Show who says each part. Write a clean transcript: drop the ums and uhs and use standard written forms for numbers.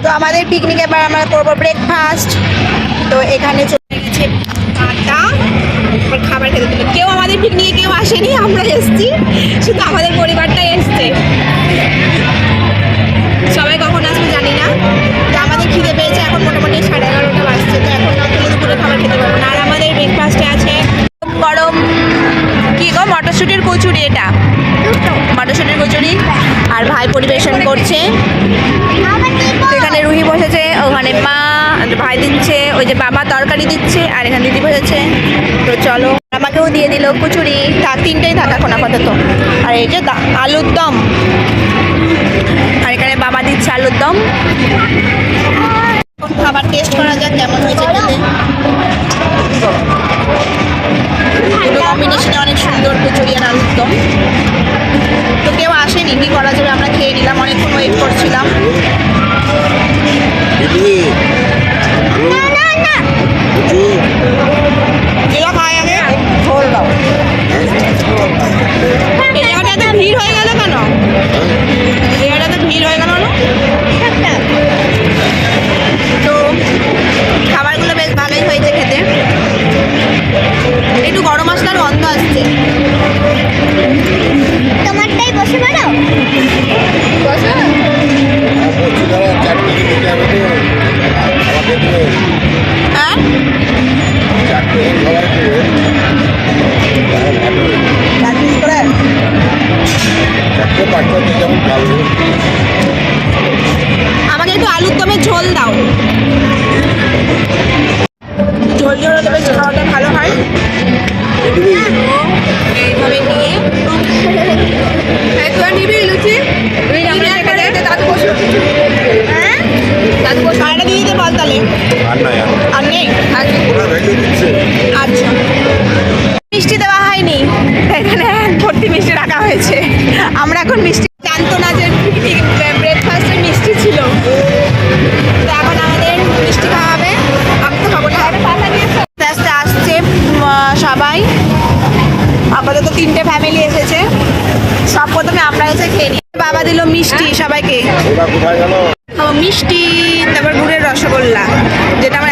Speaker 1: তো আমাদের পিকনিকে এবার আমরা করবো ব্রেকফাস্ট। তো এখানে চলে গেছে আটা, খাবার খেতে দিল। কেউ আমাদের পিকনিকে কেউ আসেনি, আমরা এসেছি, শুধু আমাদের পরিবারটাই এসছে। সবাই কখন আসবে জানি না। তো আমাদের খিদে পেয়েছে, এখন মোটামুটি 11:30 বাজছে। তো এখন না খেলে দুপুরে খাবার খেতে পারবো না। আর আমাদের ব্রেকফাস্টে আছে গরম কি গো, মটরশুঁটির কচুরি। এটা মটরশুঁটির কচুরি আর ভাই পরিবেশন করছে। এখানে রুহি বসেছে, ওখানে মা, ভাই দিচ্ছে, ওই যে বাবা তরকারি দিচ্ছে, আর এখানে দিদি বসেছে। তো চলো, আমাকেও দিয়ে দিল কচুরি। থাক, তিনটেই থাক এখন আপাতত। আর এই যে আলুর দম, আর এখানে বাবা দিচ্ছে আলুর দম। খাবার টেস্ট করা যাক কেমন হয়েছে খেতে। দুটো কম্বিনেশনে অনেক সুন্দর, কচুরি আর আলুর দম। তো কেউ আসেনি, কি করা যাবে, আমরা খেয়ে নিলাম, অনেকক্ষণ ওয়েট করছিলাম। ঝোল দাও। এই জায়গাটা এত ভিড় হয়ে গেল কেন? এই জায়গাটা ভিড় হয়ে গেল না? তো খাবারগুলো বেশ ভালোই হয়েছে খেতে। একটু গরম মশলার গন্ধ আসছে।
Speaker 2: তোমারটাই বসে পড়ো।
Speaker 1: হ্যাঁ, আমাকে একটু আলুর দমের ঝোল দাও। ঝোল ঝোল হলে বেশ খাওয়াটা ভালো হয়। এইভাবে নিয়ে তোরা নিবি লুচি, দাদু বসে, হ্যাঁ দাদু বসে, আরেকটা দিয়ে দিতে বল তাহলে। আর নেই? আচ্ছা, মিষ্টি দেওয়া হয়নি, এখানে ভর্তি মিষ্টি রাখা হয়েছে। আমরা এখন মিষ্টি জানতো না যে ব্রেকফাস্টে মিষ্টি ছিল। তো এখন আমাদের মিষ্টি খাওয়াবে। আমি তো খাবো না। আস্তে আস্তে আসছে সবাই। আপাতত 3টে ফ্যামিলি এসেছে। সব প্রথমে আমরা এসে খেয়ে নিই। বাবা দিল মিষ্টি সবাইকে, মিষ্টি, তারপর গুড়ের রসগোল্লা, যেটা আমার